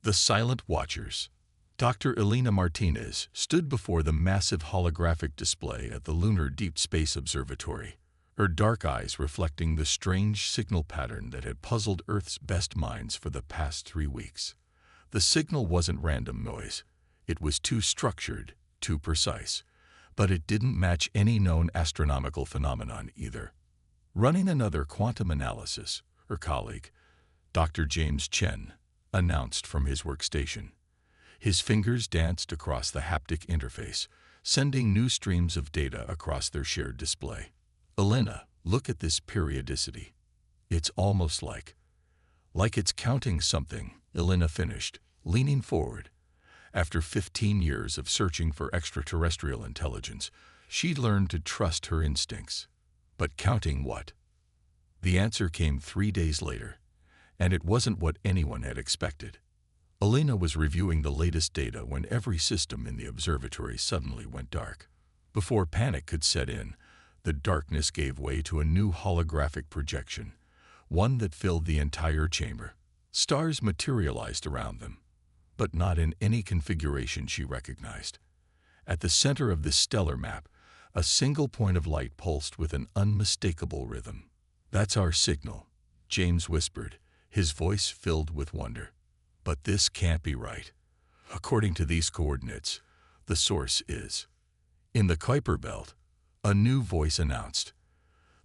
The Silent Watchers. Dr. Elena Martinez stood before the massive holographic display at the Lunar Deep Space Observatory, her dark eyes reflecting the strange signal pattern that had puzzled Earth's best minds for the past 3 weeks. The signal wasn't random noise. It was too structured, too precise. But it didn't match any known astronomical phenomenon either. Running another quantum analysis, her colleague, Dr. James Chen, announced from his workstation. His fingers danced across the haptic interface, sending new streams of data across their shared display. Elena, look at this periodicity. It's almost like it's counting something, Elena finished, leaning forward. After 15 years of searching for extraterrestrial intelligence, she'd learned to trust her instincts. But counting what? The answer came 3 days later, and it wasn't what anyone had expected. Elena was reviewing the latest data when every system in the observatory suddenly went dark. Before panic could set in, the darkness gave way to a new holographic projection, one that filled the entire chamber. Stars materialized around them, but not in any configuration she recognized. At the center of this stellar map, a single point of light pulsed with an unmistakable rhythm. "That's our signal," James whispered, his voice filled with wonder. "But this can't be right. According to these coordinates, the source is..." In the Kuiper belt, a new voice announced.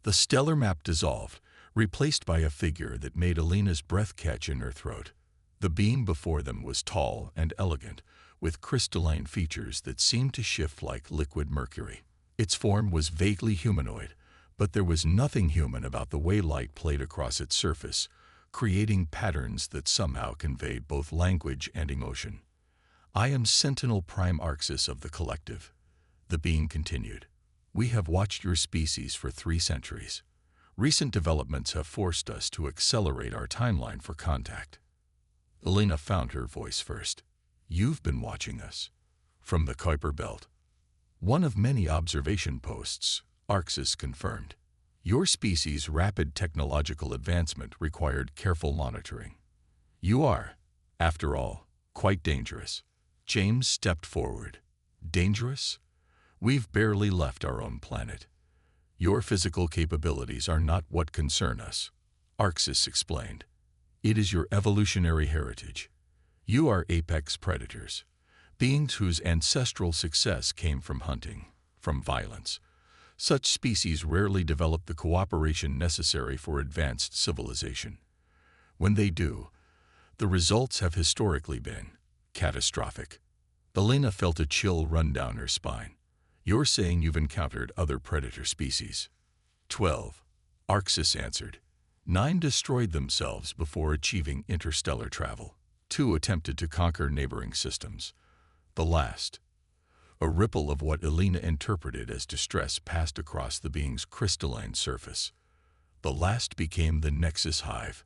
The stellar map dissolved, replaced by a figure that made Elena's breath catch in her throat. The beam before them was tall and elegant, with crystalline features that seemed to shift like liquid mercury. Its form was vaguely humanoid, but there was nothing human about the way light played across its surface, creating patterns that somehow conveyed both language and emotion. "I am Sentinel Prime Arxis of the Collective," the being continued. "We have watched your species for 3 centuries. Recent developments have forced us to accelerate our timeline for contact." Elena found her voice first. "You've been watching us." From the Kuiper belt. "One of many observation posts," Arxis confirmed. "Your species' rapid technological advancement required careful monitoring. You are, after all, quite dangerous." James stepped forward. "Dangerous? We've barely left our own planet. Your physical capabilities are not what concern us," Arxis explained. "It is your evolutionary heritage. You are apex predators, beings whose ancestral success came from hunting, from violence. Such species rarely develop the cooperation necessary for advanced civilization. When they do, the results have historically been catastrophic." Elena felt a chill run down her spine. "You're saying you've encountered other predator species?" 12, Arxis answered. 9 destroyed themselves before achieving interstellar travel. 2 attempted to conquer neighboring systems. The last, a ripple of what Elena interpreted as distress passed across the being's crystalline surface. The last became the Nexus Hive,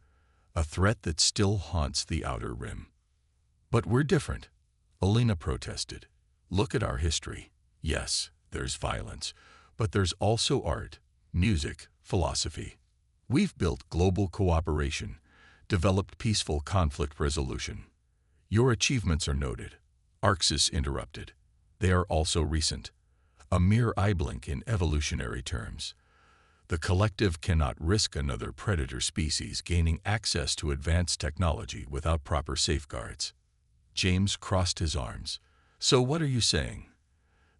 a threat that still haunts the outer rim. "But we're different," Elena protested. "Look at our history. Yes, there's violence, but there's also art, music, philosophy. We've built global cooperation, developed peaceful conflict resolution." "Your achievements are noted," Arxis interrupted. "They are also recent, a mere eye blink in evolutionary terms. The collective cannot risk another predator species gaining access to advanced technology without proper safeguards." James crossed his arms. "So what are you saying?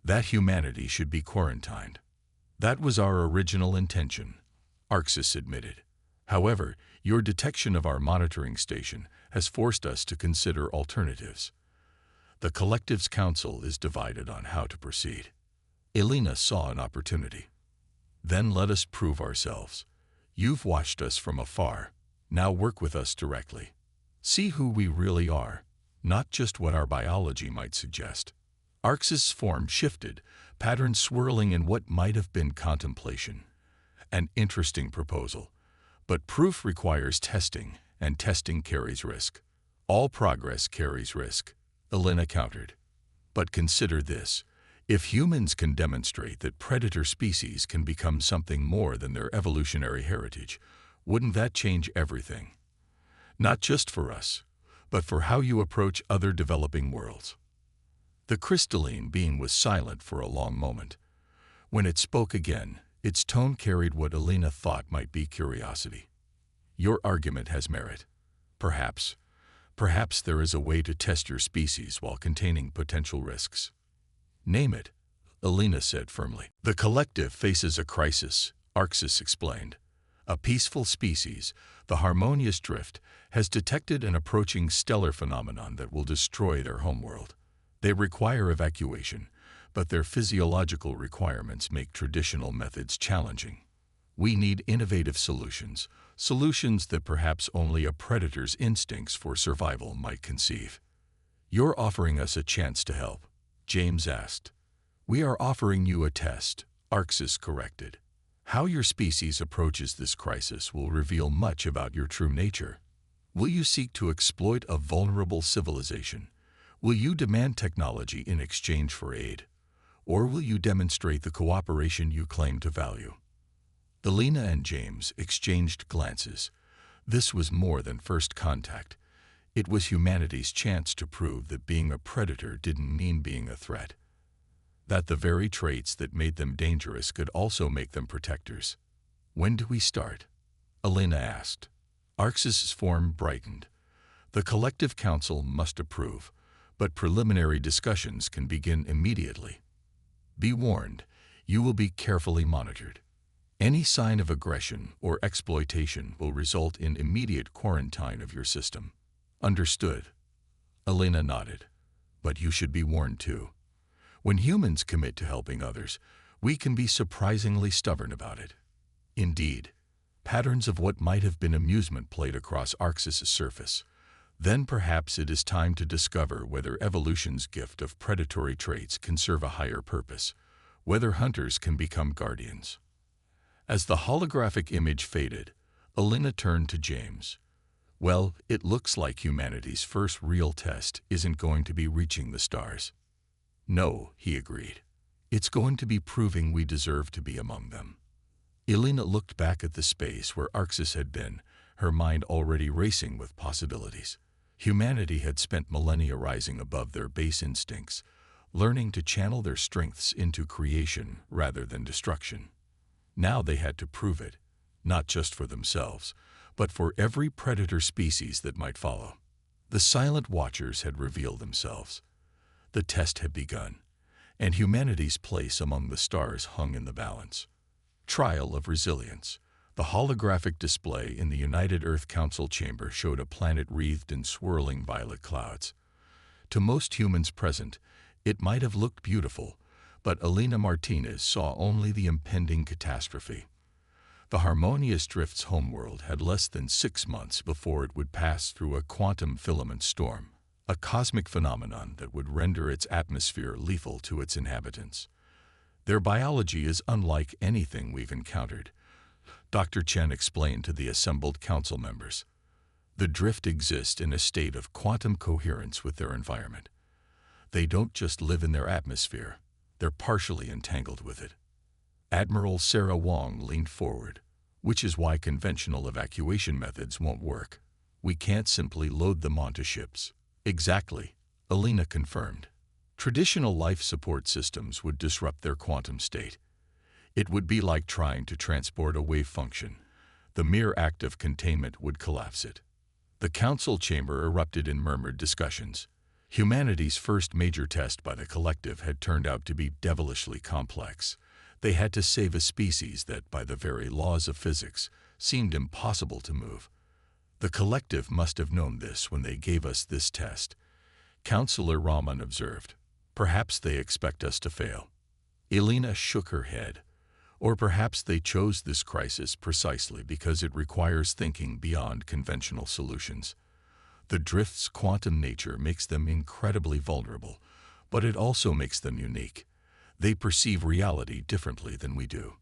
That humanity should be quarantined?" "That was our original intention," Arxis admitted. "However, your detection of our monitoring station has forced us to consider alternatives. The Collective's council is divided on how to proceed." Elena saw an opportunity. "Then let us prove ourselves. You've watched us from afar. Now work with us directly. See who we really are, not just what our biology might suggest." Arxis' form shifted, patterns swirling in what might have been contemplation. "An interesting proposal, but proof requires testing, and testing carries risk." "All progress carries risk," Elena countered. "But consider this. If humans can demonstrate that predator species can become something more than their evolutionary heritage, wouldn't that change everything? Not just for us, but for how you approach other developing worlds. The crystalline being was silent for a long moment. When it spoke again, its tone carried what Elena thought might be curiosity. Your argument has merit. Perhaps there is a way to test your species while containing potential risks. Name it, Elena said firmly. The collective faces a crisis, Arxis explained. A peaceful species, the harmonious drift, has detected an approaching stellar phenomenon that will destroy their homeworld. They require evacuation, but their physiological requirements make traditional methods challenging. We need innovative solutions that perhaps only a predator's instincts for survival might conceive. You're offering us a chance to help, James asked. We are offering you a test, Arxis corrected. How your species approaches this crisis will reveal much about your true nature. Will you seek to exploit a vulnerable civilization? Will you demand technology in exchange for aid? Or will you demonstrate the cooperation you claim to value? Elena and James exchanged glances. This was more than first contact. It was humanity's chance to prove that being a predator didn't mean being a threat. That the very traits that made them dangerous could also make them protectors. When do we start? Elena asked. Arxis's form brightened. The collective council must approve, but preliminary discussions can begin immediately. Be warned, you will be carefully monitored. Any sign of aggression or exploitation will result in immediate quarantine of your system. Understood? Elena nodded. But you should be warned too. When humans commit to helping others, we can be surprisingly stubborn about it. Indeed, patterns of what might have been amusement played across Arxis's surface. Then perhaps it is time to discover whether evolution's gift of predatory traits can serve a higher purpose, whether hunters can become guardians. As the holographic image faded, Elena turned to James. Well, it looks like humanity's first real test isn't going to be reaching the stars. No, he agreed. It's going to be proving we deserve to be among them. Elena looked back at the space where Arxis had been, her mind already racing with possibilities. Humanity had spent millennia rising above their base instincts, learning to channel their strengths into creation rather than destruction. Now they had to prove it, not just for themselves, but for every predator species that might follow. The silent watchers had revealed themselves. The test had begun, and humanity's place among the stars hung in the balance. Trial of resilience. The holographic display in the United Earth Council chamber showed a planet wreathed in swirling violet clouds. To most humans present, it might have looked beautiful, but Elena Martinez saw only the impending catastrophe. The harmonious drift's homeworld had less than 6 months before it would pass through a quantum filament storm, a cosmic phenomenon that would render its atmosphere lethal to its inhabitants. Their biology is unlike anything we've encountered, Dr. Chen explained to the assembled council members. The drift exists in a state of quantum coherence with their environment. They don't just live in their atmosphere, they're partially entangled with it. Admiral Sarah Wong leaned forward, which is why conventional evacuation methods won't work. We can't simply load them onto ships. Exactly, Elena confirmed. Traditional life support systems would disrupt their quantum state. It would be like trying to transport a wave function. The mere act of containment would collapse it. The council chamber erupted in murmured discussions. Humanity's first major test by the collective had turned out to be devilishly complex. They had to save a species that, by the very laws of physics, seemed impossible to move. The collective must have known this when they gave us this test. Councillor Rahman observed. Perhaps they expect us to fail. Elena shook her head. Or perhaps they chose this crisis precisely because it requires thinking beyond conventional solutions. The drift's quantum nature makes them incredibly vulnerable, but it also makes them unique. They perceive reality differently than we do.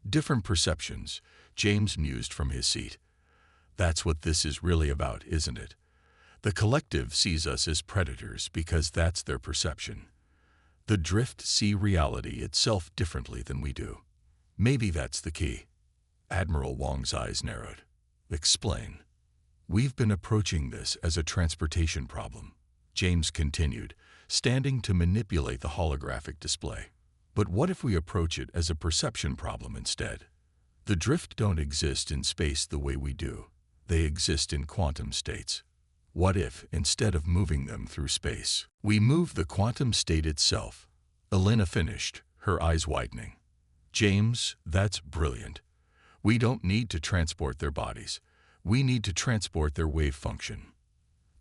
Different perceptions, James mused from his seat. That's what this is really about, isn't it? The collective sees us as predators because that's their perception. The drift see reality itself differently than we do. Maybe that's the key. Admiral Wong's eyes narrowed. Explain. We've been approaching this as a transportation problem, James continued, standing to manipulate the holographic display. But what if we approach it as a perception problem instead? The drift don't exist in space the way we do. They exist in quantum states. What if, instead of moving them through space, we move the quantum state itself? Elena finished, her eyes widening. James, that's brilliant. We don't need to transport their bodies. We need to transport their wave function.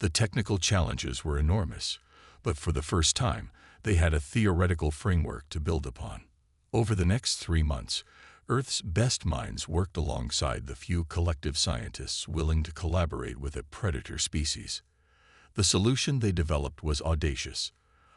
The technical challenges were enormous, but for the first time, they had a theoretical framework to build upon. Over the next 3 months, Earth's best minds worked alongside the few collective scientists willing to collaborate with a predator species. The solution they developed was audacious,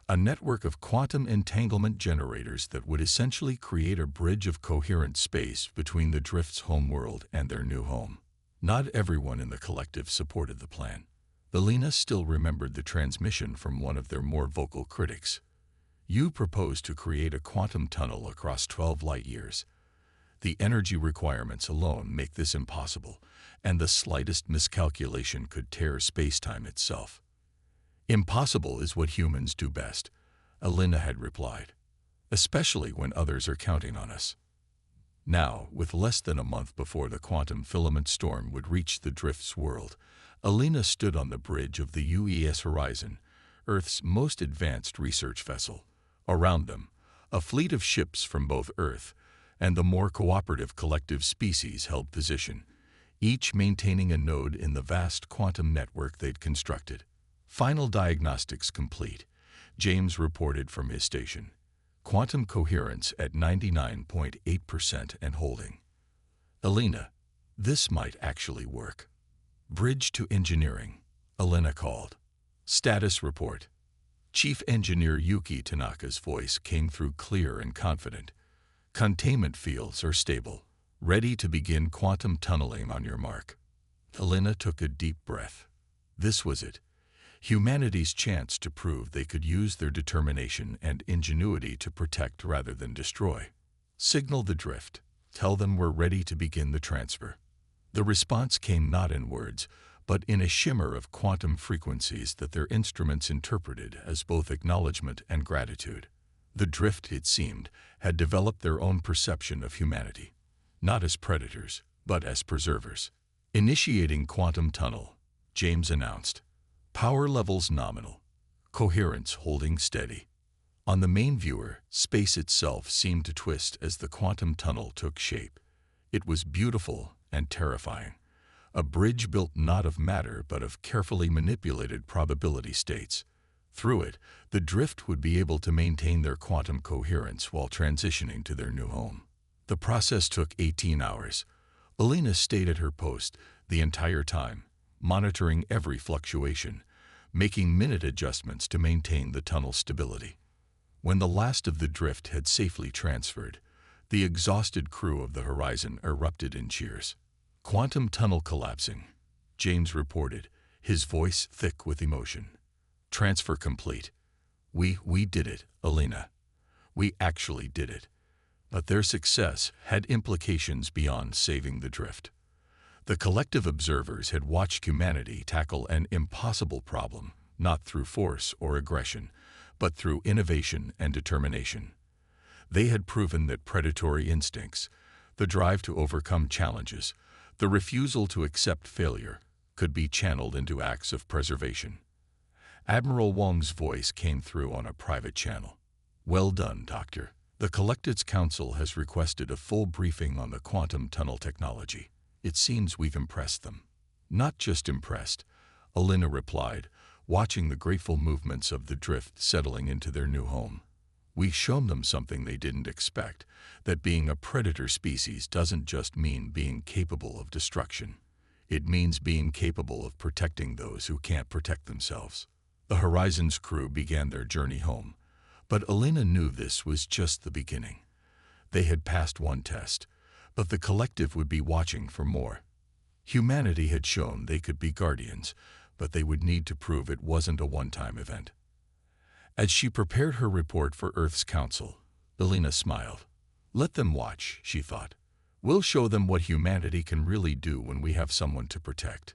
a network of quantum entanglement generators that would essentially create a bridge of coherent space between the drift's homeworld and their new home. Not everyone in the collective supported the plan. Elena still remembered the transmission from one of their more vocal critics. You propose to create a quantum tunnel across 12 light-years. The energy requirements alone make this impossible, and the slightest miscalculation could tear space-time itself. Impossible is what humans do best, Elena had replied, especially when others are counting on us. Now, with less than a month before the quantum filament storm would reach the drift's world, Elena stood on the bridge of the UES Horizon, Earth's most advanced research vessel. Around them, a fleet of ships from both Earth and the more cooperative collective species held position, each maintaining a node in the vast quantum network they'd constructed. Final diagnostics complete, James reported from his station. Quantum coherence at 99.8% and holding. Elena, this might actually work. Bridge to engineering, Elena called. Status report. Chief Engineer Yuki Tanaka's voice came through clear and confident. Containment fields are stable, ready to begin quantum tunneling on your mark. Elena took a deep breath. This was it. Humanity's chance to prove they could use their determination and ingenuity to protect rather than destroy. Signal the drift. Tell them we're ready to begin the transfer. The response came not in words, but in a shimmer of quantum frequencies that their instruments interpreted as both acknowledgement and gratitude. The drift, it seemed, had developed their own perception of humanity, not as predators, but as preservers. Initiating quantum tunnel, James announced. Power levels nominal. Coherence holding steady. On the main viewer, space itself seemed to twist as the quantum tunnel took shape. It was beautiful and terrifying. A bridge built not of matter but of carefully manipulated probability states. Through it, the drift would be able to maintain their quantum coherence while transitioning to their new home. The process took 18 hours. Elena stayed at her post the entire time, monitoring every fluctuation, making minute adjustments to maintain the tunnel stability. When the last of the drift had safely transferred, the exhausted crew of the Horizon erupted in cheers. Quantum tunnel collapsing, James reported, his voice thick with emotion. Transfer complete. We did it, Elena. We actually did it. But their success had implications beyond saving the drift. The collective observers had watched humanity tackle an impossible problem, not through force or aggression, but through innovation and determination. They had proven that predatory instincts, the drive to overcome challenges, the refusal to accept failure, could be channeled into acts of preservation. Admiral Wong's voice came through on a private channel. Well done, Doctor. The Collected's Council has requested a full briefing on the quantum tunnel technology. It seems we've impressed them. Not just impressed, Elena replied, watching the grateful movements of the drift settling into their new home. We've shown them something they didn't expect, that being a predator species doesn't just mean being capable of destruction. It means being capable of protecting those who can't protect themselves. The Horizon's crew began their journey home, but Elena knew this was just the beginning. They had passed one test, but the collective would be watching for more. Humanity had shown they could be guardians, but they would need to prove it wasn't a one-time event. As she prepared her report for Earth's Council, Elena smiled. Let them watch, she thought. We'll show them what humanity can really do when we have someone to protect.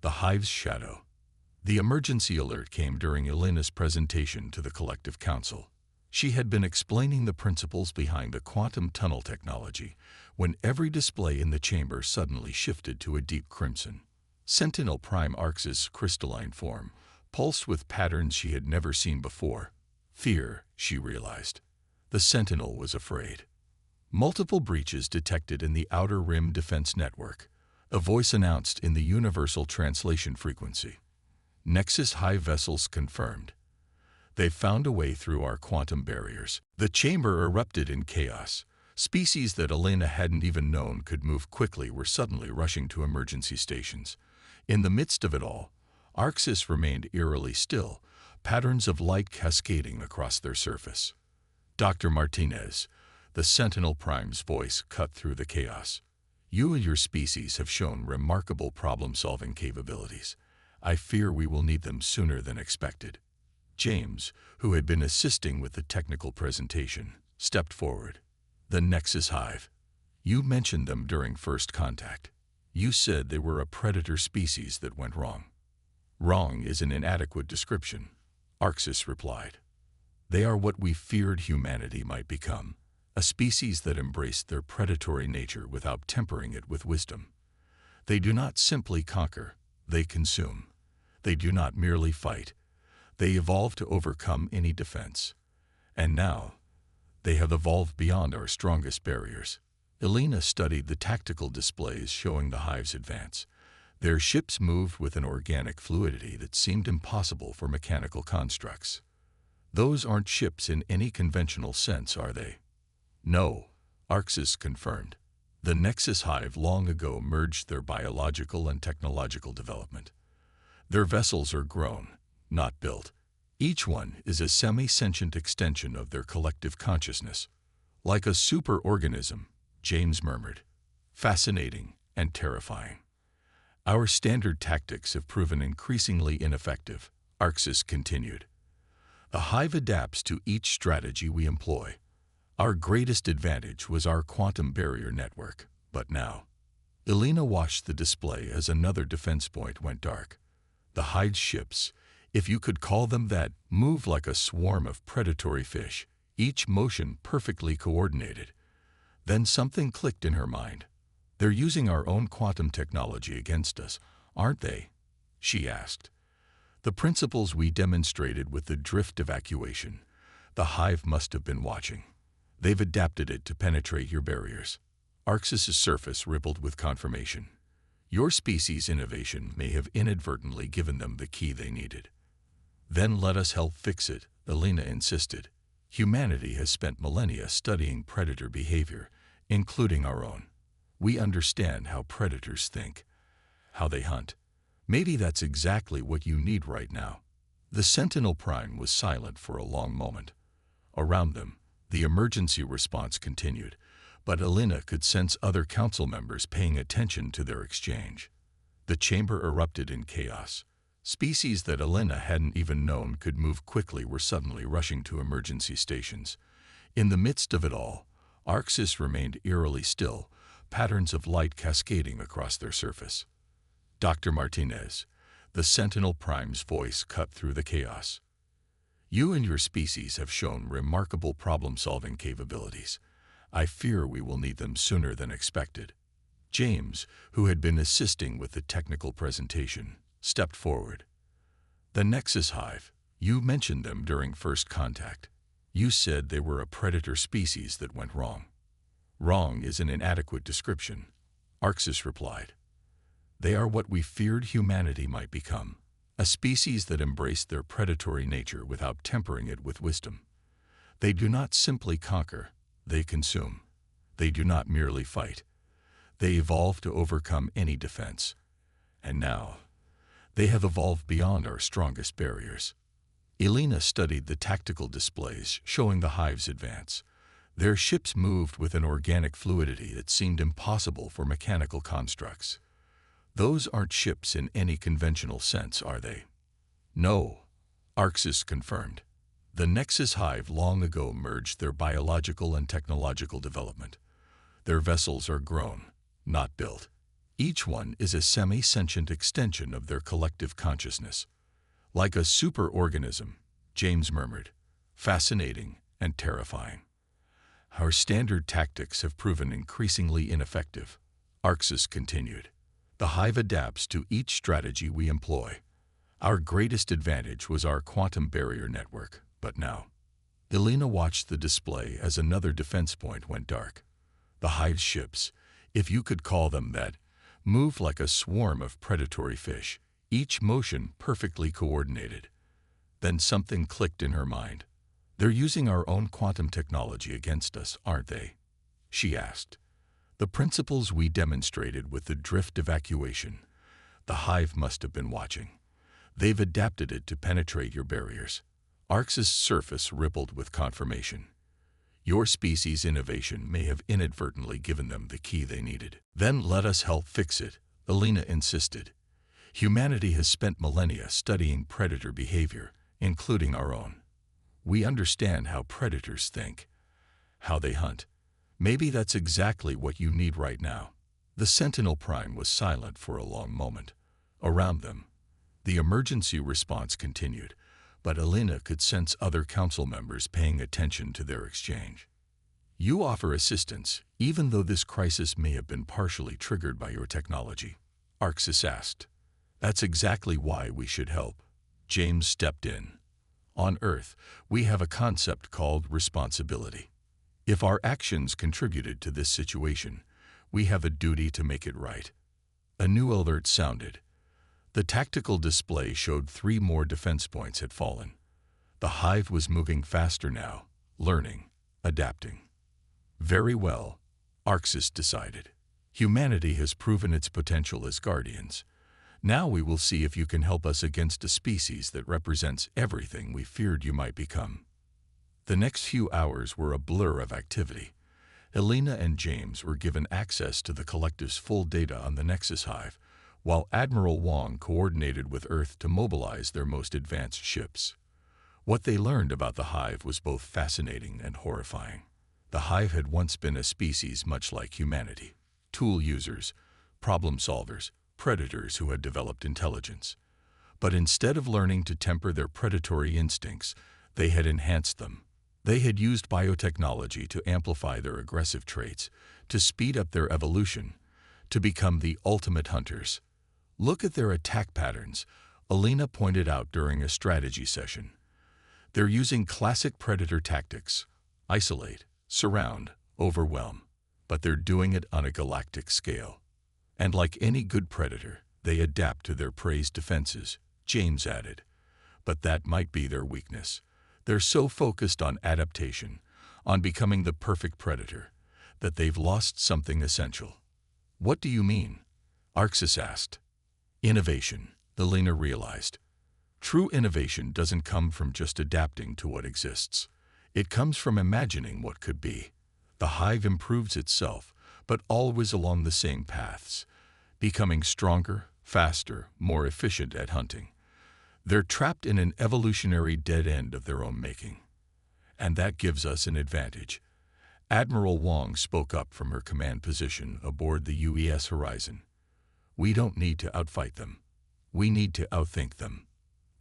The hive's shadow. The emergency alert came during Elena's presentation to the Collective Council. She had been explaining the principles behind the quantum tunnel technology when every display in the chamber suddenly shifted to a deep crimson. Sentinel Prime Arx's crystalline form pulsed with patterns she had never seen before. Fear, she realized. The Sentinel was afraid. Multiple breaches detected in the Outer Rim Defense Network. A voice announced in the universal translation frequency. Nexus Hive vessels confirmed. They've found a way through our quantum barriers. The chamber erupted in chaos. Species that Elena hadn't even known could move quickly were suddenly rushing to emergency stations. In the midst of it all, Arxis remained eerily still, patterns of light cascading across their surface. Dr. Martinez, the Sentinel Prime's voice cut through the chaos. You and your species have shown remarkable problem-solving capabilities. I fear we will need them sooner than expected. James, who had been assisting with the technical presentation, stepped forward. The Nexus Hive. You mentioned them during first contact. You said they were a predator species that went wrong. Wrong is an inadequate description, Arxis replied. They are what we feared humanity might become, a species that embraced their predatory nature without tempering it with wisdom. They do not simply conquer, they consume. They do not merely fight. They evolve to overcome any defense. And now, they have evolved beyond our strongest barriers. Elena studied the tactical displays showing the hive's advance. Their ships moved with an organic fluidity that seemed impossible for mechanical constructs. Those aren't ships in any conventional sense, are they? No, Arxis confirmed. The Nexus Hive long ago merged their biological and technological development. Their vessels are grown, not built. Each one is a semi-sentient extension of their collective consciousness. Like a superorganism, James murmured. Fascinating and terrifying. Our standard tactics have proven increasingly ineffective, Arxis continued. The hive adapts to each strategy we employ. Our greatest advantage was our quantum barrier network, but now. Elena watched the display as another defense point went dark. The hive's ships, if you could call them that, move like a swarm of predatory fish, each motion perfectly coordinated. Then something clicked in her mind. They're using our own quantum technology against us, aren't they? She asked. The principles we demonstrated with the drift evacuation. The hive must have been watching. They've adapted it to penetrate your barriers. Arxis' surface rippled with confirmation. Your species' innovation may have inadvertently given them the key they needed. Then let us help fix it, Elena insisted. Humanity has spent millennia studying predator behavior, including our own. We understand how predators think, how they hunt. Maybe that's exactly what you need right now. The Sentinel Prime was silent for a long moment. Around them, the emergency response continued, but Elena could sense other council members paying attention to their exchange. The chamber erupted in chaos. Species that Elena hadn't even known could move quickly were suddenly rushing to emergency stations. In the midst of it all, Arxis remained eerily still, patterns of light cascading across their surface. Dr. Martinez, the Sentinel Prime's voice cut through the chaos. You and your species have shown remarkable problem-solving capabilities. I fear we will need them sooner than expected. James, who had been assisting with the technical presentation, stepped forward. The Nexus Hive, you mentioned them during first contact. You said they were a predator species that went wrong. Wrong is an inadequate description, Arxis replied. They are what we feared humanity might become, a species that embraced their predatory nature without tempering it with wisdom. They do not simply conquer, they consume. They do not merely fight. They evolve to overcome any defense. And now, they have evolved beyond our strongest barriers. Elena studied the tactical displays showing the hive's advance. Their ships moved with an organic fluidity that seemed impossible for mechanical constructs. Those aren't ships in any conventional sense, are they? No, Arxis confirmed. The Nexus Hive long ago merged their biological and technological development. Their vessels are grown, not built. Each one is a semi-sentient extension of their collective consciousness. Like a superorganism, James murmured. Fascinating and terrifying. Our standard tactics have proven increasingly ineffective, Arxis continued. The hive adapts to each strategy we employ. Our greatest advantage was our quantum barrier network, but now. Elena watched the display as another defense point went dark. The hive's ships, if you could call them that, moved like a swarm of predatory fish, each motion perfectly coordinated. Then something clicked in her mind. They're using our own quantum technology against us, aren't they? She asked. The principles we demonstrated with the drift evacuation. The hive must have been watching. They've adapted it to penetrate your barriers. Arxis' surface rippled with confirmation. Your species' innovation may have inadvertently given them the key they needed. Then let us help fix it, Elena insisted. Humanity has spent millennia studying predator behavior, including our own. We understand how predators think, how they hunt. Maybe that's exactly what you need right now. The Sentinel Prime was silent for a long moment. Around them, the emergency response continued, but Elena could sense other council members paying attention to their exchange. You offer assistance, even though this crisis may have been partially triggered by your technology, Arxis asked. That's exactly why we should help. James stepped in. On Earth, we have a concept called responsibility. If our actions contributed to this situation, we have a duty to make it right. A new alert sounded. The tactical display showed 3 more defense points had fallen. The hive was moving faster now, learning, adapting. Very well, Arxis decided. Humanity has proven its potential as guardians. Now we will see if you can help us against a species that represents everything we feared you might become. The next few hours were a blur of activity. Elena and James were given access to the collective's full data on the Nexus Hive, while Admiral Wong coordinated with Earth to mobilize their most advanced ships. What they learned about the hive was both fascinating and horrifying. The hive had once been a species much like humanity. Tool users, problem solvers, predators who had developed intelligence. But instead of learning to temper their predatory instincts, they had enhanced them. They had used biotechnology to amplify their aggressive traits, to speed up their evolution, to become the ultimate hunters. Look at their attack patterns, Elena pointed out during a strategy session. They're using classic predator tactics: isolate, surround, overwhelm. But they're doing it on a galactic scale. And like any good predator, they adapt to their prey's defenses, James added. But that might be their weakness. They're so focused on adaptation, on becoming the perfect predator, that they've lost something essential. What do you mean? Arxis asked. Innovation, Elena realized. True innovation doesn't come from just adapting to what exists. It comes from imagining what could be. The hive improves itself, but always along the same paths, becoming stronger, faster, more efficient at hunting. They're trapped in an evolutionary dead end of their own making. And that gives us an advantage. Admiral Wong spoke up from her command position aboard the UES Horizon. We don't need to outfight them. We need to outthink them.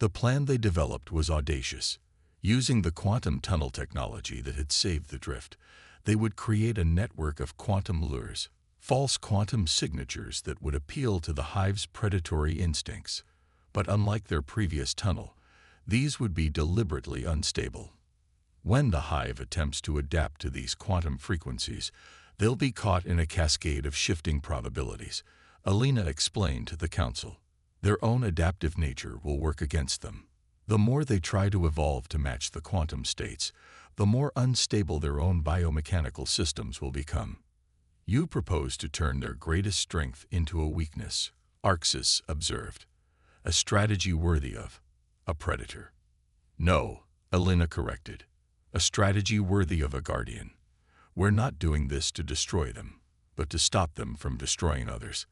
The plan they developed was audacious. Using the quantum tunnel technology that had saved the drift, they would create a network of quantum lures, false quantum signatures that would appeal to the hive's predatory instincts. But unlike their previous tunnel, these would be deliberately unstable. When the hive attempts to adapt to these quantum frequencies, they'll be caught in a cascade of shifting probabilities, Elena explained to the council. Their own adaptive nature will work against them. The more they try to evolve to match the quantum states, the more unstable their own biomechanical systems will become. You propose to turn their greatest strength into a weakness, Arxis observed. A strategy worthy of a predator. No, Elena corrected. A strategy worthy of a guardian. We're not doing this to destroy them, but to stop them from destroying others.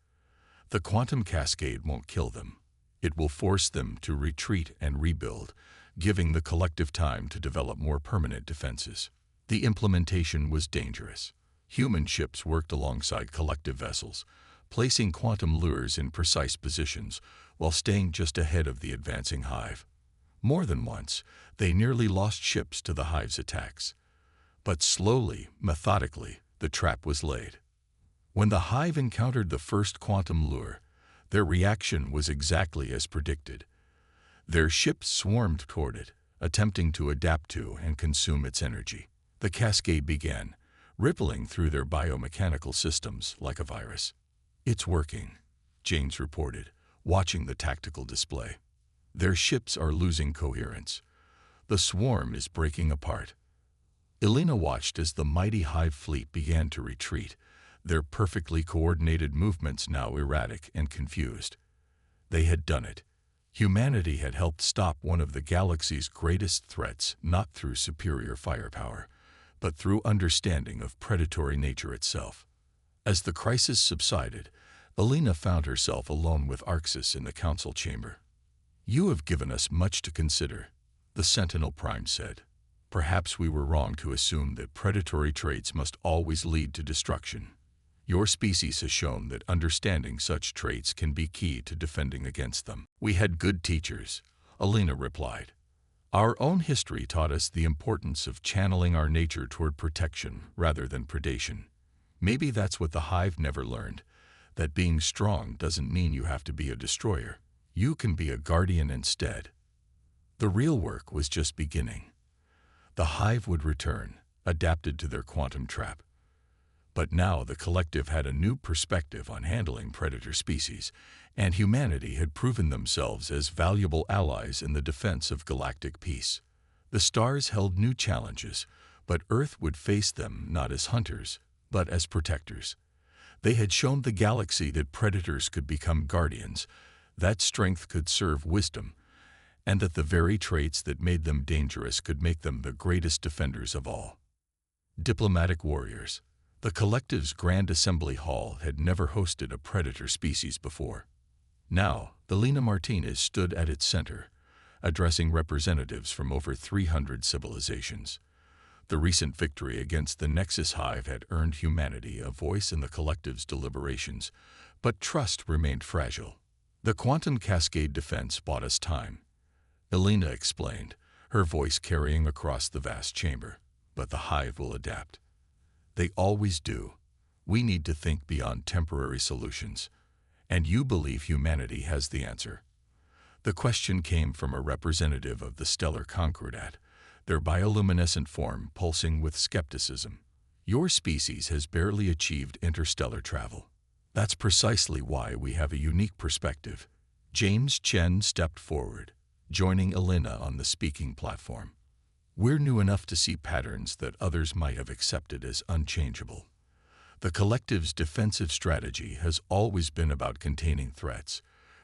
The quantum cascade won't kill them. It will force them to retreat and rebuild, giving the collective time to develop more permanent defenses. The implementation was dangerous. Human ships worked alongside collective vessels, placing quantum lures in precise positions while staying just ahead of the advancing hive. More than once, they nearly lost ships to the hive's attacks. But slowly, methodically, the trap was laid. When the hive encountered the first quantum lure, their reaction was exactly as predicted. Their ships swarmed toward it, attempting to adapt to and consume its energy. The cascade began, rippling through their biomechanical systems like a virus. "It's working," James reported, watching the tactical display. "Their ships are losing coherence. The swarm is breaking apart." Elena watched as the mighty hive fleet began to retreat, their perfectly coordinated movements now erratic and confused. They had done it. Humanity had helped stop one of the galaxy's greatest threats, not through superior firepower, but through understanding of predatory nature itself. As the crisis subsided, Elena found herself alone with Arxis in the council chamber. "You have given us much to consider," the Sentinel Prime said. "Perhaps we were wrong to assume that predatory traits must always lead to destruction. Your species has shown that understanding such traits can be key to defending against them." "We had good teachers," Elena replied. "Our own history taught us the importance of channeling our nature toward protection rather than predation. Maybe that's what the hive never learned, that being strong doesn't mean you have to be a destroyer. You can be a guardian instead." The real work was just beginning. The hive would return, adapted to their quantum trap. But now the collective had a new perspective on handling predator species, and humanity had proven themselves as valuable allies in the defense of galactic peace. The stars held new challenges, but Earth would face them not as hunters, but as protectors. They had shown the galaxy that predators could become guardians, that strength could serve wisdom, and that the very traits that made them dangerous could make them the greatest defenders of all. Diplomatic warriors. The collective's Grand Assembly Hall had never hosted a predator species before. Now, Elena Martinez stood at its center, addressing representatives from over 300 civilizations. The recent victory against the Nexus Hive had earned humanity a voice in the collective's deliberations, but trust remained fragile. "The quantum cascade defense bought us time," Elena explained, her voice carrying across the vast chamber. "But the hive will adapt. They always do. We need to think beyond temporary solutions. And you believe humanity has the answer." The question came from a representative of the stellar Concordat, their bioluminescent form pulsing with skepticism. "Your species has barely achieved interstellar travel. That's precisely why we have a unique perspective." James Chen stepped forward, joining Elena on the speaking platform. "We're new enough to see patterns that others might have accepted as unchangeable. The collective's defensive strategy has always been about containing threats.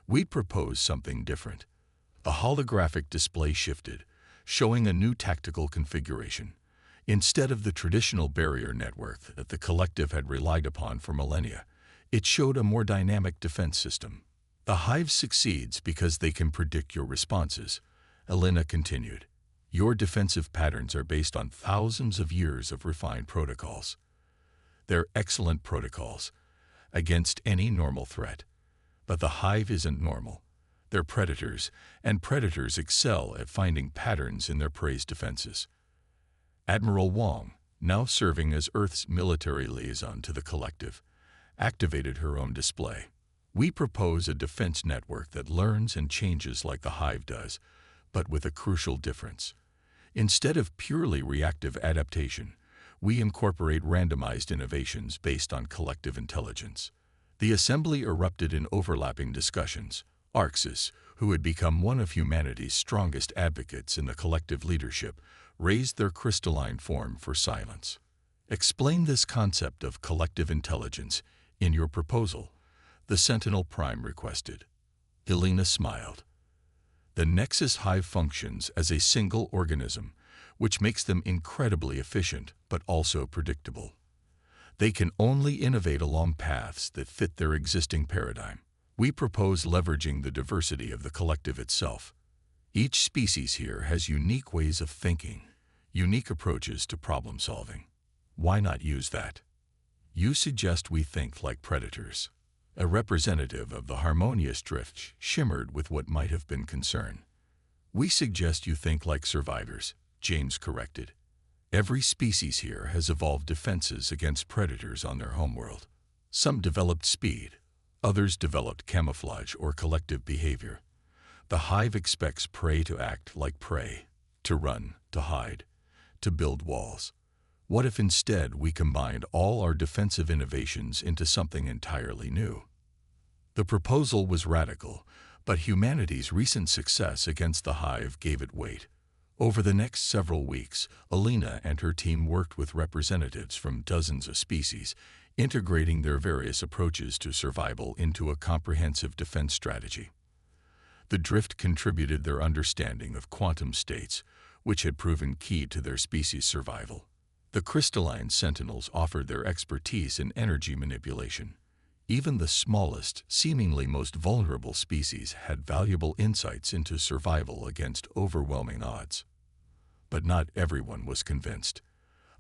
We propose something different." A holographic display shifted, showing a new tactical configuration. Instead of the traditional barrier network that the collective had relied upon for millennia, it showed a more dynamic defense system. "The hive succeeds because they can predict your responses," Elena continued. "Your defensive patterns are based on thousands of years of refined protocols. They're excellent protocols against any normal threat. But the hive isn't normal. They're predators, and predators excel at finding patterns in their prey's defenses." Admiral Wong, now serving as Earth's military liaison to the collective, activated her own display. "We propose a defense network that learns and changes like the hive does, but with a crucial difference. Instead of purely reactive adaptation, we incorporate randomized innovations based on collective intelligence." The assembly erupted in overlapping discussions. Arxis, who had become one of humanity's strongest advocates in the collective leadership, raised their crystalline form for silence. "Explain this concept of collective intelligence in your proposal," the Sentinel Prime requested. Elena smiled. "The Nexus Hive functions as a single organism, which makes them incredibly efficient but also predictable. They can only innovate along paths that fit their existing paradigm. We propose leveraging the diversity of the collective itself. Each species here has unique ways of thinking, unique approaches to problem solving. Why not use that? You suggest we think like predators." A representative of the harmonious drift shimmered with what might have been concern. "We suggest you think like survivors," James corrected. "Every species here has evolved defenses against predators on their homeworld. Some developed speed, others developed camouflage or collective behavior. The hive expects prey to act like prey, to run, to hide, to build walls. What if instead we combined all our defensive innovations into something entirely new?" The proposal was radical, but humanity's recent success against the hive gave it weight. Over the next several weeks, Alina and her team worked with representatives from dozens of species, integrating their various approaches to survival into a comprehensive defense strategy. The drift contributed their understanding of quantum states, which had proven key to their species' survival. The crystalline sentinels offered their expertise in energy manipulation. Even the smallest, seemingly most vulnerable species had valuable insights into survival against overwhelming odds. But not everyone was convinced.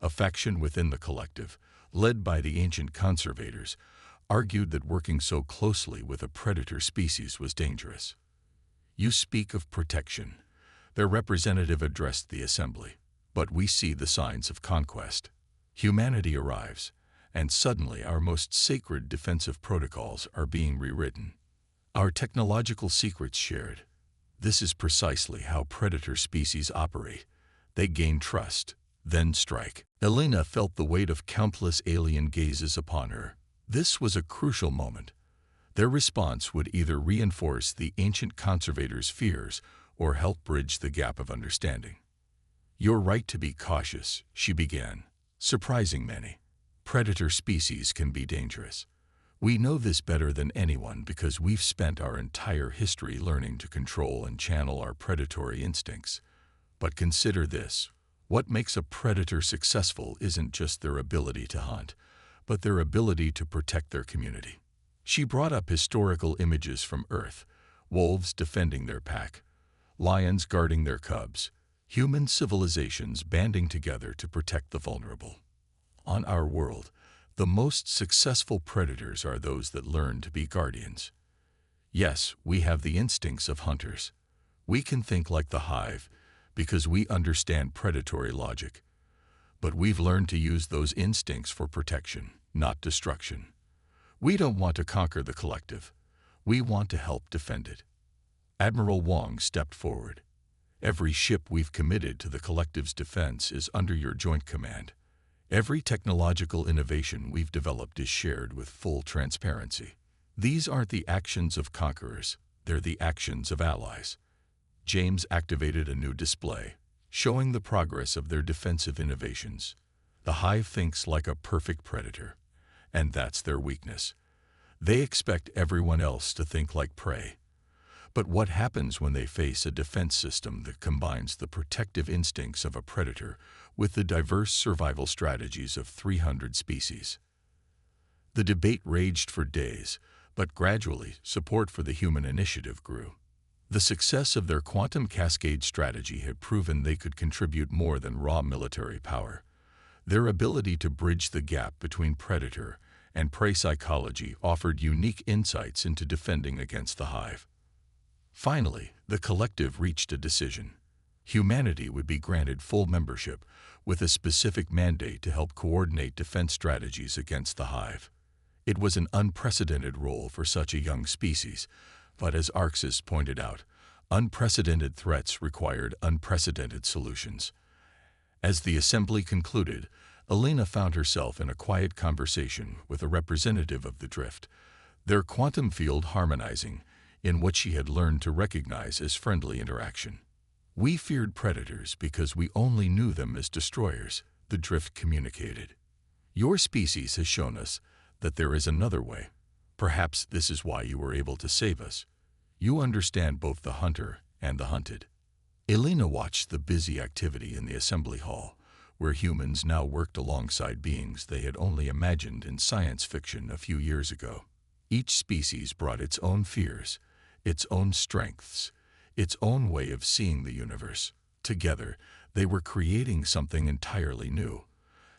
A faction within the collective, led by the ancient conservators, argued that working so closely with a predator species was dangerous. "You speak of protection," their representative addressed the assembly, "but we see the signs of conquest. Humanity arrives, and suddenly our most sacred defensive protocols are being rewritten. Our technological secrets shared. This is precisely how predator species operate. They gain trust, then strike." Alina felt the weight of countless alien gazes upon her. This was a crucial moment. Their response would either reinforce the ancient conservators' fears or help bridge the gap of understanding. "You're right to be cautious," she began, surprising many. "Predator species can be dangerous. We know this better than anyone because we've spent our entire history learning to control and channel our predatory instincts. But consider this. What makes a predator successful isn't just their ability to hunt, but their ability to protect their community." She brought up historical images from Earth: wolves defending their pack, lions guarding their cubs, human civilizations banding together to protect the vulnerable. On our world, the most successful predators are those that learn to be guardians. Yes, we have the instincts of hunters. We can think like the hive because we understand predatory logic. But we've learned to use those instincts for protection, not destruction. We don't want to conquer the collective. We want to help defend it. Admiral Wong stepped forward. "Every ship we've committed to the collective's defense is under your joint command. Every technological innovation we've developed is shared with full transparency. These aren't the actions of conquerors, they're the actions of allies." James activated a new display, showing the progress of their defensive innovations. The hive thinks like a perfect predator, and that's their weakness. They expect everyone else to think like prey. But what happens when they face a defense system that combines the protective instincts of a predator with the diverse survival strategies of 300 species? The debate raged for days, but gradually support for the human initiative grew. The success of their quantum cascade strategy had proven they could contribute more than raw military power. Their ability to bridge the gap between predator and prey psychology offered unique insights into defending against the hive. Finally, the collective reached a decision. Humanity would be granted full membership with a specific mandate to help coordinate defense strategies against the hive. It was an unprecedented role for such a young species, but as Arxis pointed out, unprecedented threats required unprecedented solutions. As the assembly concluded, Alina found herself in a quiet conversation with a representative of the drift, their quantum field harmonizing in what she had learned to recognize as friendly interaction. "We feared predators because we only knew them as destroyers," the drift communicated. "Your species has shown us that there is another way. Perhaps this is why you were able to save us. You understand both the hunter and the hunted." Alina watched the busy activity in the assembly hall, where humans now worked alongside beings they had only imagined in science fiction a few years ago. Each species brought its own fears, its own strengths, its own way of seeing the universe. Together, they were creating something entirely new,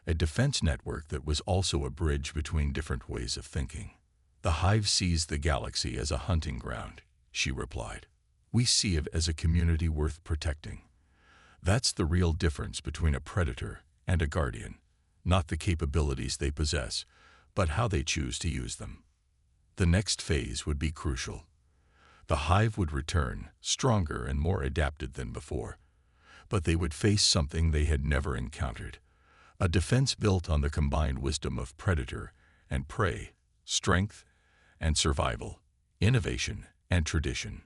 a defense network that was also a bridge between different ways of thinking. "The hive sees the galaxy as a hunting ground," she replied. "We see it as a community worth protecting. That's the real difference between a predator and a guardian, not the capabilities they possess, but how they choose to use them." The next phase would be crucial. The hive would return, stronger and more adapted than before, but they would face something they had never encountered: a defense built on the combined wisdom of predator and prey, strength and survival, innovation and tradition.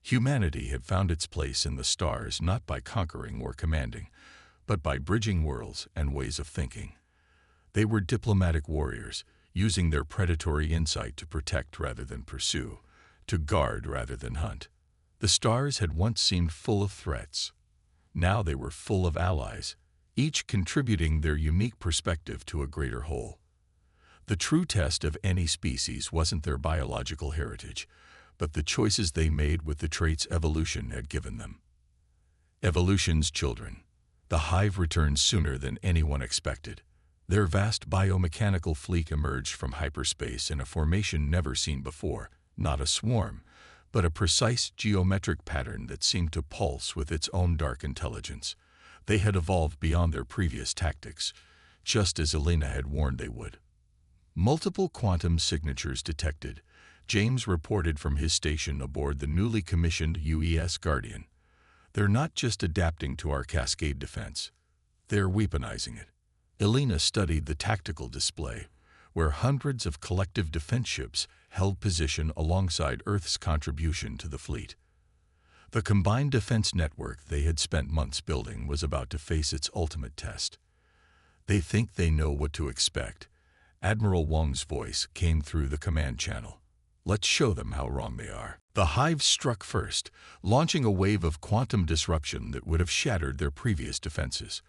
Humanity had found its place in the stars not by conquering or commanding, but by bridging worlds and ways of thinking. They were diplomatic warriors, using their predatory insight to protect rather than pursue, to guard rather than hunt. The stars had once seemed full of threats. Now they were full of allies, each contributing their unique perspective to a greater whole. The true test of any species wasn't their biological heritage, but the choices they made with the traits evolution had given them. Evolution's children. The hive returned sooner than anyone expected. Their vast biomechanical fleet emerged from hyperspace in a formation never seen before, not a swarm, but a precise geometric pattern that seemed to pulse with its own dark intelligence. They had evolved beyond their previous tactics, just as Elena had warned they would. Multiple quantum signatures detected, James reported from his station aboard the newly commissioned UES Guardian. "They're not just adapting to our cascade defense, they're weaponizing it." Elena studied the tactical display, where hundreds of collective defense ships held position alongside Earth's contribution to the fleet. The combined defense network they had spent months building was about to face its ultimate test. "They think they know what to expect." Admiral Wong's voice came through the command channel. "Let's show them how wrong they are." The hive struck first, launching a wave of quantum disruption that would have shattered their previous defenses.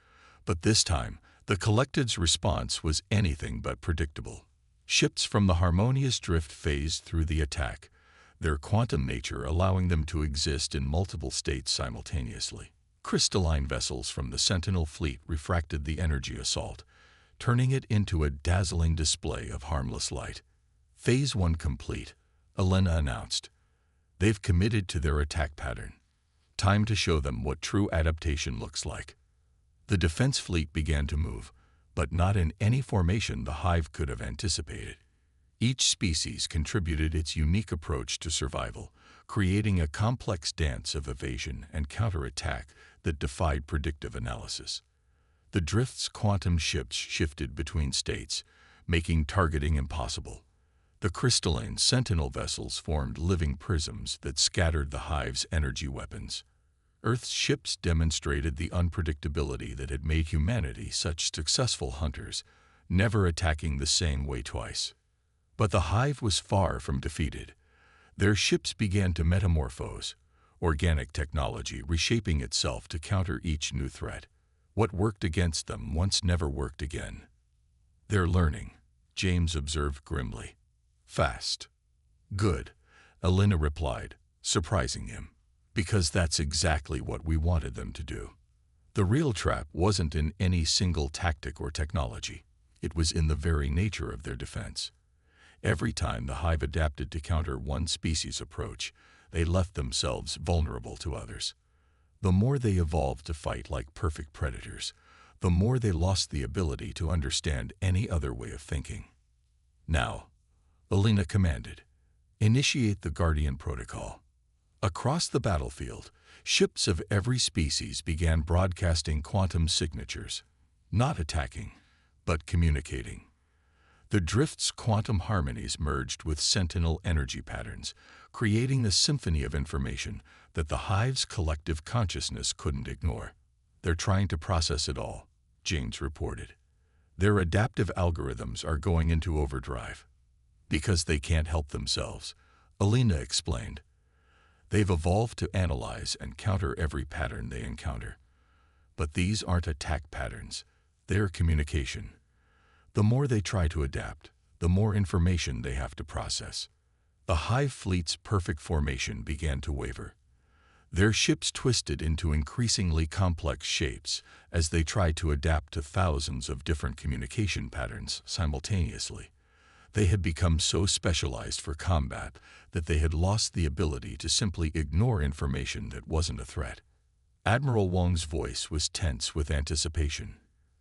But this time, the collected's response was anything but predictable. Ships from the harmonious drift phased through the attack, their quantum nature allowing them to exist in multiple states simultaneously. Crystalline vessels from the Sentinel fleet refracted the energy assault, turning it into a dazzling display of harmless light. "Phase 1 complete," Elena announced. "They've committed to their attack pattern. Time to show them what true adaptation looks like." The defense fleet began to move, but not in any formation the hive could have anticipated. Each species contributed its unique approach to survival, creating a complex dance of evasion and counterattack that defied predictive analysis. The drift's quantum ships shifted between states, making targeting impossible. The crystalline Sentinel vessels formed living prisms that scattered the hive's energy weapons. Earth's ships demonstrated the unpredictability that had made humanity such successful hunters, never attacking the same way twice. But the hive was far from defeated. Their ships began to metamorphose, organic technology reshaping itself to counter each new threat. What worked against them once never worked again. "They're learning," James observed grimly. "Fast." "Good," Elena replied, surprising him. "Because that's exactly what we wanted them to do." The real trap wasn't in any single tactic or technology. It was in the very nature of their defense. Every time the hive adapted to counter one species' approach, they left themselves vulnerable to others. The more they evolved to fight like perfect predators, the more they lost the ability to understand any other way of thinking. "Now," Elena commanded, "initiate the Guardian Protocol." Across the battlefield, ships of every species began broadcasting quantum signatures, not attacking, but communicating. The drift's quantum harmonies merged with Sentinel energy patterns, creating a symphony of information that the hive's collective consciousness couldn't ignore. "They're trying to process it all," James reported. "Their adaptive algorithms are going into overdrive." "Because they can't help themselves," Elena explained. "They've evolved to analyze and counter every pattern they encounter. But these aren't attack patterns, they're communication. The more they try to adapt, the more information they have to process." The hive fleet's perfect formation began to waver. Their ships twisted into increasingly complex shapes as they tried to adapt to thousands of different communication patterns simultaneously. They had become so specialized for combat that they had lost the ability to simply ignore information that wasn't a threat. Admiral Wong's voice was tense with anticipation.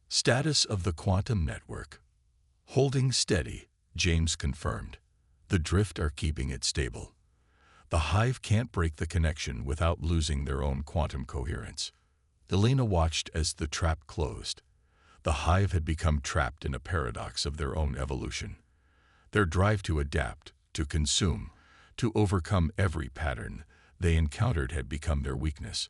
Status of the quantum network. Holding steady, James confirmed. The drift are keeping it stable. The hive can't break the connection without losing their own quantum coherence. Elena watched as the trap closed. The hive had become trapped in a paradox of their own evolution. Their drive to adapt, to consume, to overcome every pattern they encountered had become their weakness.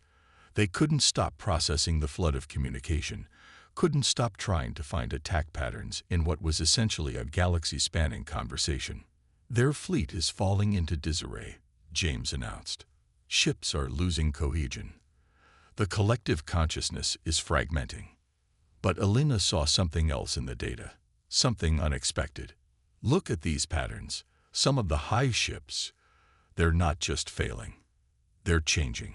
They couldn't stop processing the flood of communication, couldn't stop trying to find attack patterns in what was essentially a galaxy-spanning conversation. Their fleet is falling into disarray, James announced. Ships are losing cohesion. The collective consciousness is fragmenting. But Elena saw something else in the data, something unexpected. Look at these patterns. Some of the hive ships, they're not just failing. They're changing.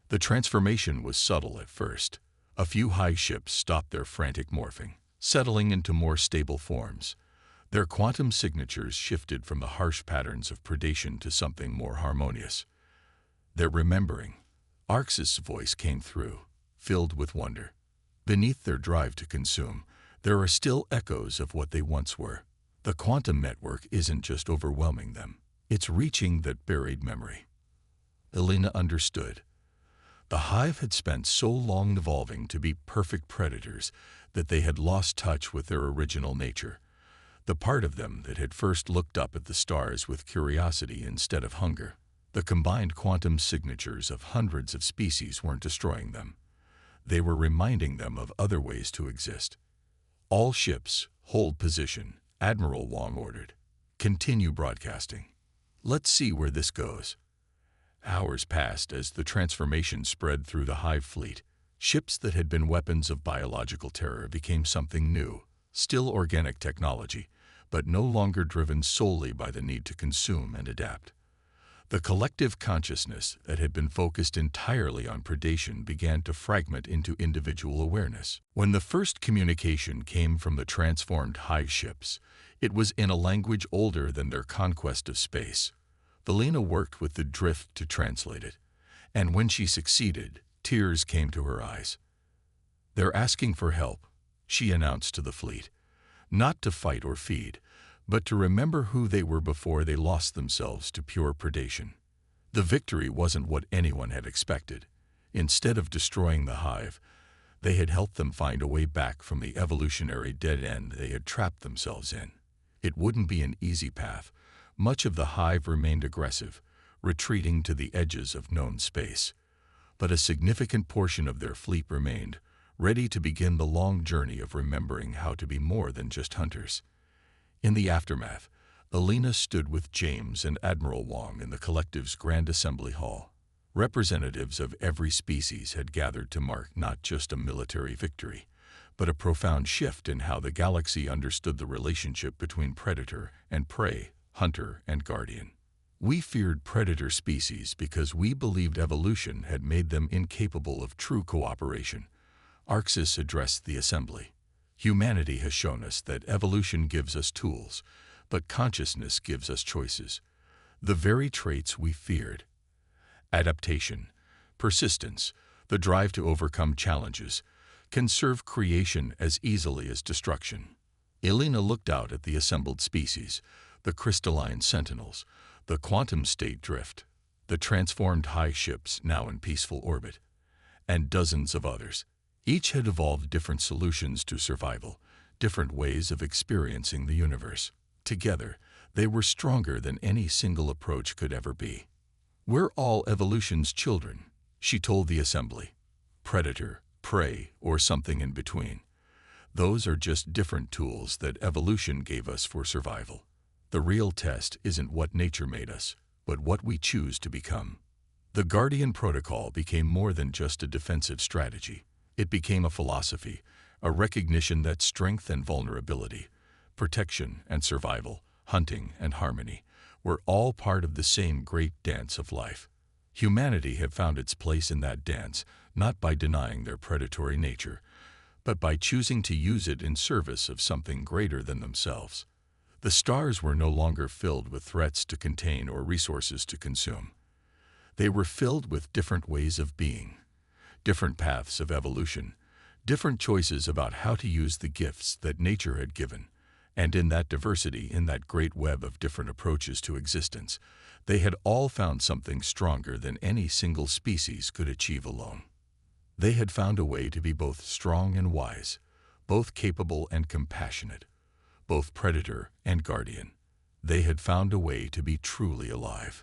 The transformation was subtle at first. A few hive ships stopped their frantic morphing, settling into more stable forms. Their quantum signatures shifted from the harsh patterns of predation to something more harmonious. They're remembering. Arx's voice came through, filled with wonder. Beneath their drive to consume, there are still echoes of what they once were. The quantum network isn't just overwhelming them. It's reaching that buried memory. Elena understood. The hive had spent so long evolving to be perfect predators that they had lost touch with their original nature. The part of them that had first looked up at the stars with curiosity instead of hunger. The combined quantum signatures of hundreds of species weren't destroying them. They were reminding them of other ways to exist. All ships, hold position, Admiral Wong ordered. Continue broadcasting. Let's see where this goes. Hours passed as the transformation spread through the hive fleet. Ships that had been weapons of biological terror became something new, still organic technology, but no longer driven solely by the need to consume and adapt. The collective consciousness that had been focused entirely on predation began to fragment into individual awareness. When the first communication came from the transformed hive ships, it was in a language older than their conquest of space. Elena worked with the drift to translate it, and when she succeeded, tears came to her eyes. "They're asking for help," she announced to the fleet. "Not to fight or feed, but to remember who they were before they lost themselves to pure predation." The victory wasn't what anyone had expected. Instead of destroying the hive, they had helped them find a way back from the evolutionary dead end they had trapped themselves in. It wouldn't be an easy path. Much of the hive remained aggressive, retreating to the edges of known space. But a significant portion of their fleet remained, ready to begin the long journey of remembering how to be more than just hunters. In the aftermath, Elena stood with James and Admiral Wong in the collective's Grand Assembly Hall. Representatives of every species had gathered to mark not just a military victory, but a profound shift in how the galaxy understood the relationship between predator and prey, hunter and guardian. "We feared predator species because we believed evolution had made them incapable of true cooperation," Arxis addressed the assembly. "Humanity has shown us that evolution gives us tools, but consciousness gives us choices. The very traits we feared. Adaptation, persistence, the drive to overcome challenges, can serve creation as easily as destruction." Elena looked out at the assembled species, the crystalline sentinels, the quantum state drift, the transformed hive ships now in peaceful orbit, and dozens of others. Each had evolved different solutions to survival, different ways of experiencing the universe. Together, they were stronger than any single approach could ever be. "We're all evolution's children," she told the assembly. "Predator, prey, or something in between. Those are just different tools that evolution gave us for survival. The real test isn't what nature made us, but what we choose to become." The Guardian Protocol became more than just a defensive strategy. It became a philosophy, a recognition that strength and vulnerability, protection and survival, hunting and harmony, were all part of the same great dance of life. Humanity had found its place in that dance, not by denying their predatory nature, but by choosing to use it in service of something greater than themselves. The stars were no longer filled with threats to contain or resources to consume. They were filled with different ways of being, different paths of evolution, different choices about how to use the gifts that nature had given. And in that diversity, in that great web of different approaches to existence, they had all found something stronger than any single species could achieve alone. They had found a way to be both strong and wise, both capable and compassionate, both predator and guardian. They had found a way to be truly alive.